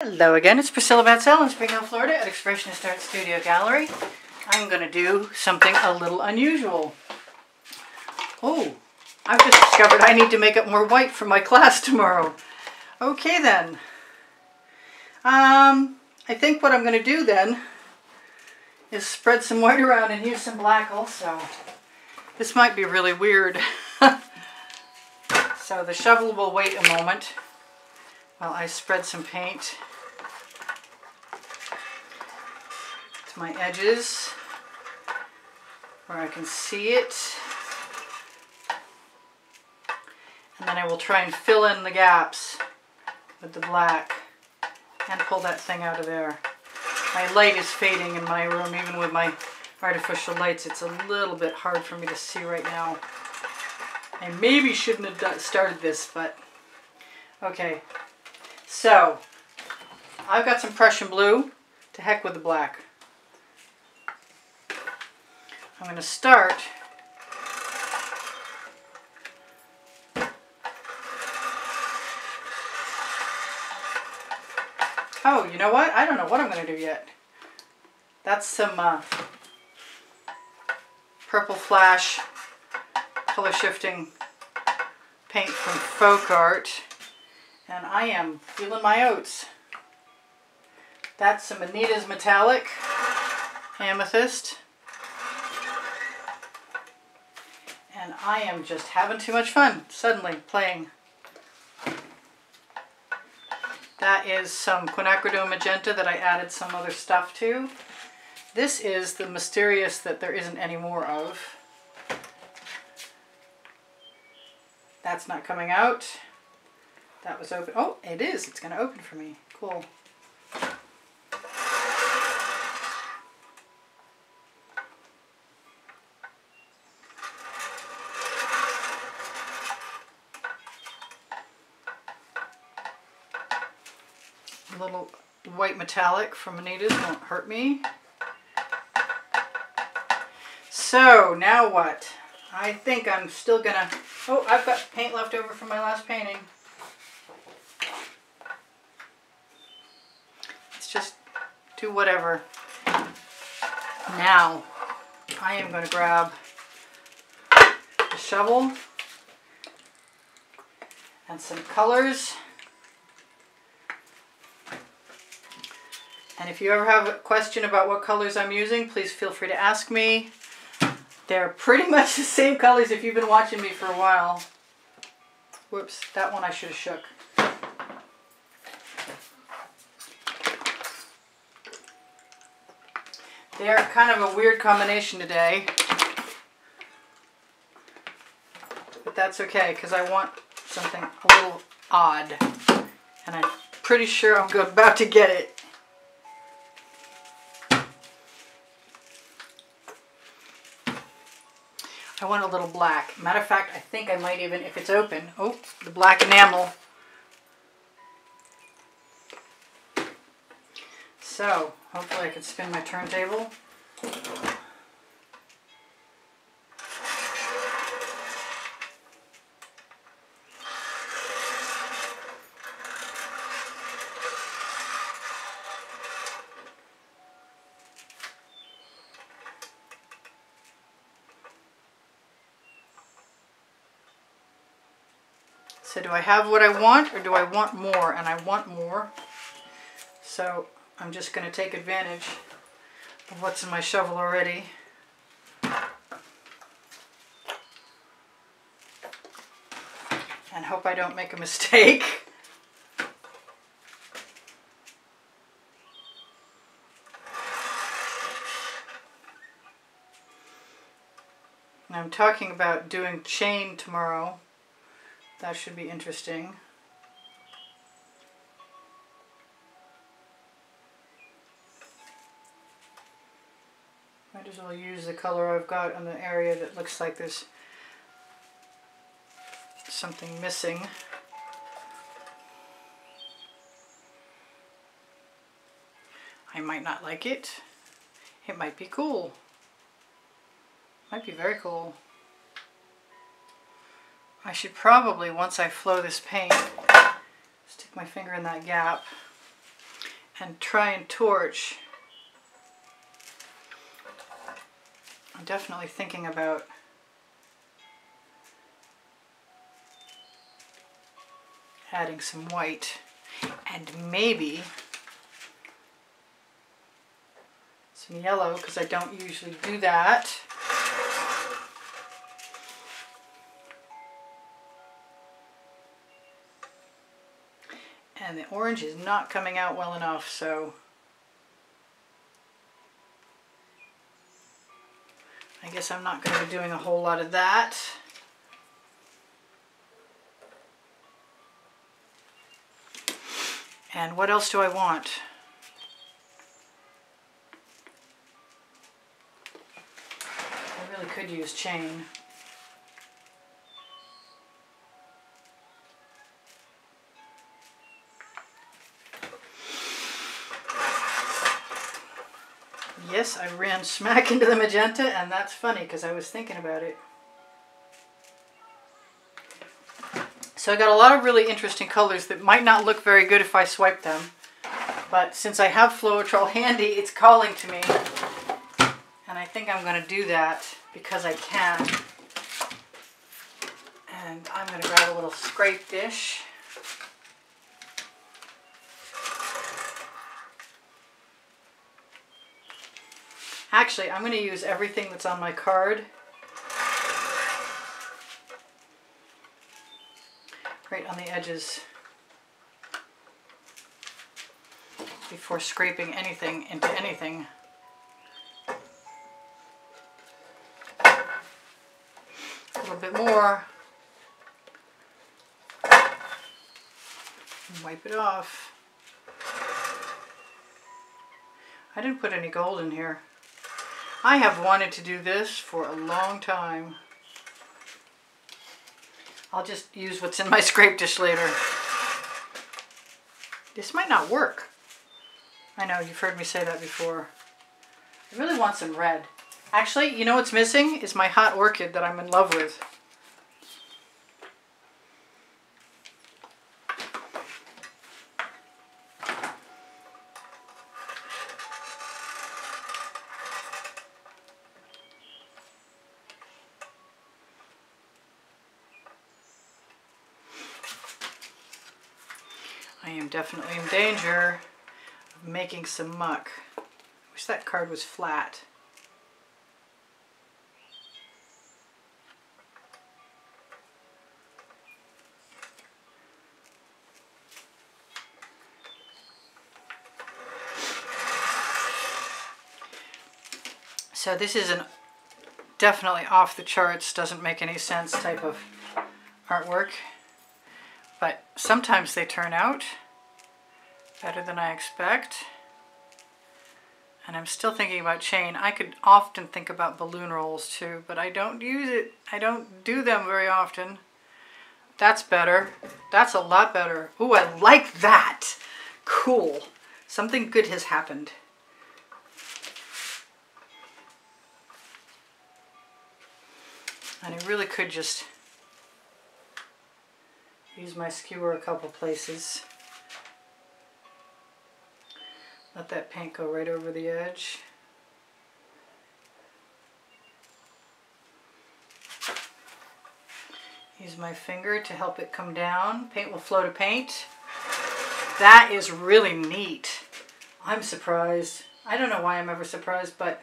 Hello again, it's Priscilla Batzell in Spring Hill, Florida at Expressionist Art Studio Gallery. I'm going to do something a little unusual. Oh, I've just discovered I need to make up more white for my class tomorrow. Okay then. I think what I'm going to do then is spread some white around and use some black also. This might be really weird. So the shovel will wait a moment while I spread some paint to my edges where I can see it. And then I will try and fill in the gaps with the black and pull that thing out of there. My light is fading in my room, even with my artificial lights. It's a little bit hard for me to see right now. I maybe shouldn't have started this, but okay. So, I've got some Prussian blue. To heck with the black. I'm going to start oh, you know what? I don't know what I'm going to do yet. That's some Purple Flash color shifting paint from Folk Art. And I am feeling my oats. That's some Anita's Metallic Amethyst. And I am just having too much fun suddenly playing. That is some quinacridone magenta that I added some other stuff to. This is the mysterious that there isn't any more of. That's not coming out. That was open. Oh, it is. It's going to open for me. Cool. A little white metallic from Anita's won't hurt me. So, now what? I think I'm still going to... Oh, I've got paint left over from my last painting. Let's just do whatever. Now, I am going to grab a shovel and some colors. And if you ever have a question about what colors I'm using, please feel free to ask me. They're pretty much the same colors if you've been watching me for a while. Whoops, that one I should have shook. They're kind of a weird combination today. But that's okay, because I want something a little odd. And I'm pretty sure I'm about to get it. I want a little black. Matter of fact, I think I might even, if it's open, oh, the black enamel. So, hopefully I can spin my turntable. So do I have what I want, or do I want more? And I want more. So I'm just going to take advantage of what's in my shovel already. And hope I don't make a mistake. And I'm talking about doing chain tomorrow. That should be interesting. Might as well use the color I've got on the area that looks like there's something missing. I might not like it. It might be cool. Might be very cool. I should probably, once I flow this paint, stick my finger in that gap and try and torch. I'm definitely thinking about adding some white and maybe some yellow, because I don't usually do that. And the orange is not coming out well enough, so I guess I'm not going to be doing a whole lot of that. And what else do I want? I really could use chain. Yes, I ran smack into the magenta, and that's funny because I was thinking about it. So I got a lot of really interesting colors that might not look very good if I swipe them. But since I have Floetrol handy, it's calling to me. And I think I'm going to do that because I can. And I'm going to grab a little scrape dish. Actually, I'm going to use everything that's on my card. Right on the edges before scraping anything into anything. A little bit more. And wipe it off. I didn't put any gold in here. I have wanted to do this for a long time. I'll just use what's in my scrape dish later. This might not work. I know, you've heard me say that before. I really want some red. Actually, you know what's missing? Is my hot orchid that I'm in love with. I am definitely in danger of making some muck. I wish that card was flat. So this is an definitely off the charts, doesn't make any sense type of artwork. But sometimes they turn out better than I expect. And I'm still thinking about chain. I could often think about balloon rolls too, but I don't use it. I don't do them very often. That's better. That's a lot better. Ooh, I like that. Cool. Something good has happened. And I really could just use my skewer a couple places. Let that paint go right over the edge. Use my finger to help it come down. Paint will flow to paint. That is really neat. I'm surprised. I don't know why I'm ever surprised, but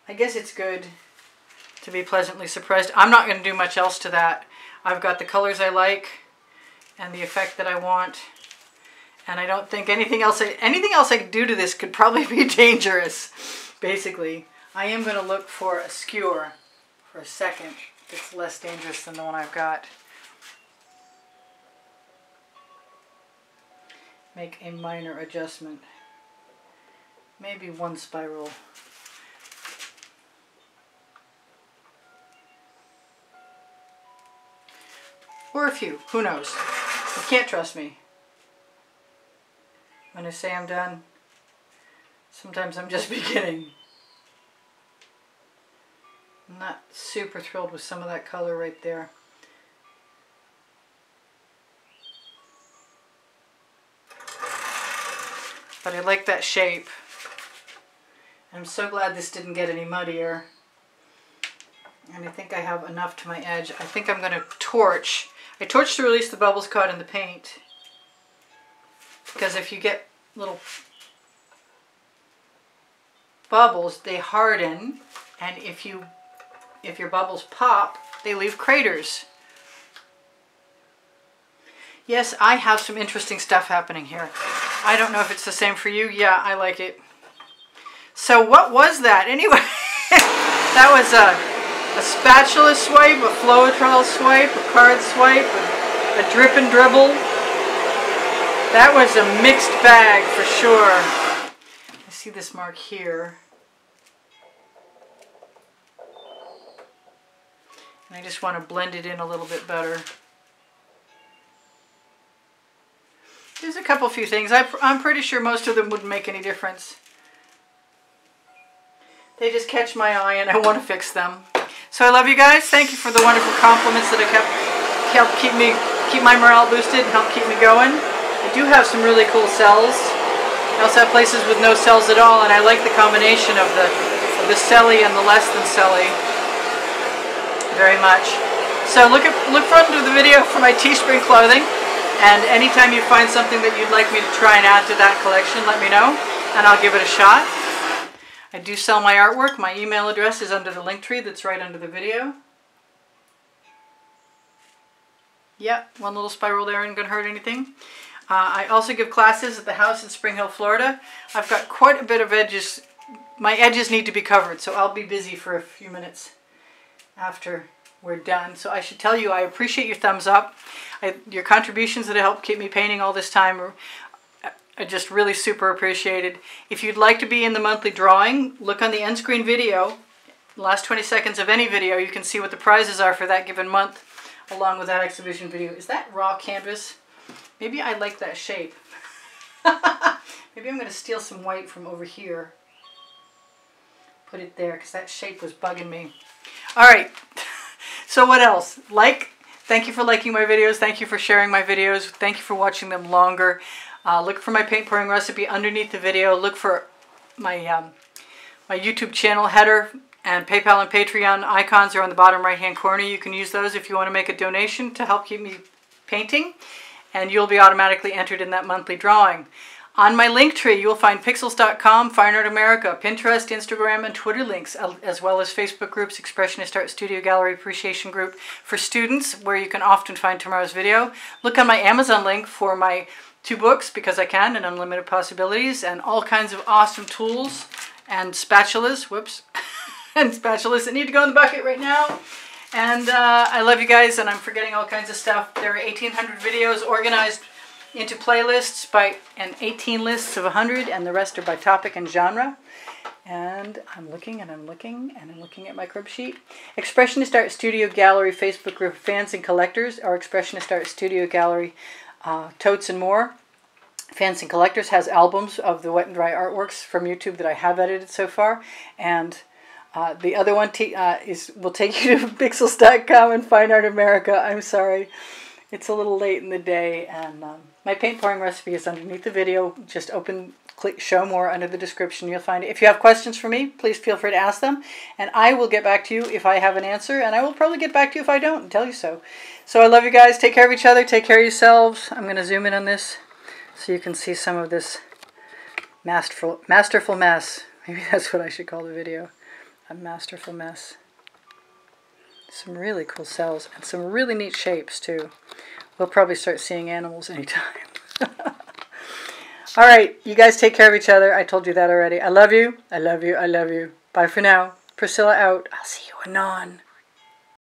I guess it's good to be pleasantly surprised. I'm not going to do much else to that. I've got the colors I like and the effect that I want. And I don't think anything else I could do to this could probably be dangerous, basically. I am going to look for a skewer for a second that's less dangerous than the one I've got. Make a minor adjustment. Maybe one spiral. Or a few, who knows? You can't trust me. When I say I'm done, sometimes I'm just beginning. I'm not super thrilled with some of that color right there. but I like that shape. I'm so glad this didn't get any muddier. And I think I have enough to my edge. I think I'm going to torch. I torch to release the bubbles caught in the paint. Because if you get little bubbles, they harden. And if your bubbles pop, they leave craters. Yes, I have some interesting stuff happening here. I don't know if it's the same for you. Yeah, I like it. So what was that? Anyway, that was a spatula swipe, a Floetrol swipe, a card swipe, a drip and dribble. That was a mixed bag for sure. I see this mark here. And I just want to blend it in a little bit better. There's a few things. I'm pretty sure most of them wouldn't make any difference. They just catch my eye and I want to fix them. So I love you guys. Thank you for the wonderful compliments that have helped keep my morale boosted and help keep me going. I do have some really cool cells. I also have places with no cells at all, and I like the combination of the celly and the less than celly very much. So look front of the video for my Teespring clothing. And anytime you find something that you'd like me to try and add to that collection, let me know, and I'll give it a shot. I do sell my artwork. My email address is under the link tree that's right under the video. Yep, one little spiral there ain't gonna hurt anything. I also give classes at the house in Spring Hill, Florida. I've got quite a bit of edges. My edges need to be covered, so I'll be busy for a few minutes after we're done. So I should tell you, I appreciate your thumbs up. Your contributions that have helped keep me painting all this time are just really super appreciated. If you'd like to be in the monthly drawing, look on the end screen video. The last 20 seconds of any video, you can see what the prizes are for that given month, along with that exhibition video. Is that raw canvas? Maybe I like that shape. Maybe I'm going to steal some white from over here. Put it there, because that shape was bugging me. All right. So what else? Thank you for liking my videos. Thank you for sharing my videos. Thank you for watching them longer. Look for my paint pouring recipe underneath the video. Look for my my YouTube channel header, and PayPal and Patreon icons are on the bottom right hand corner. You can use those if you want to make a donation to help keep me painting, and you'll be automatically entered in that monthly drawing. On my link tree, you'll find pixels.com, Fine Art America, Pinterest, Instagram, and Twitter links, as well as Facebook groups, Expressionist Art Studio Gallery Appreciation Group for students, where you can often find tomorrow's video. Look on my Amazon link for my 2 books, Because I Can, and Unlimited Possibilities, and all kinds of awesome tools and spatulas. Whoops. And spatulas that need to go in the bucket right now. And I love you guys, and I'm forgetting all kinds of stuff. There are 1,800 videos organized into playlists and 18 lists of 100, and the rest are by topic and genre. And I'm looking and I'm looking and I'm looking at my crib sheet. Expressionist Art Studio Gallery Facebook group fans and collectors, or Expressionist Art Studio Gallery totes and more. Fans and Collectors has albums of the wet and dry artworks from YouTube that I have edited so far, and the other one will take you to pixels.com and Fine Art America. I'm sorry, it's a little late in the day, and my paint pouring recipe is underneath the video. Just click Show More under the description. You'll find it. If you have questions for me, please feel free to ask them, and I will get back to you if I have an answer, and I will probably get back to you if I don't and tell you so. So I love you guys. Take care of each other. Take care of yourselves. I'm going to zoom in on this so you can see some of this masterful mess. Maybe that's what I should call the video. A masterful mess. Some really cool cells and some really neat shapes too. We'll probably start seeing animals anytime. All right, you guys take care of each other. I told you that already. I love you. I love you. I love you. Bye for now. Priscilla out. I'll see you anon.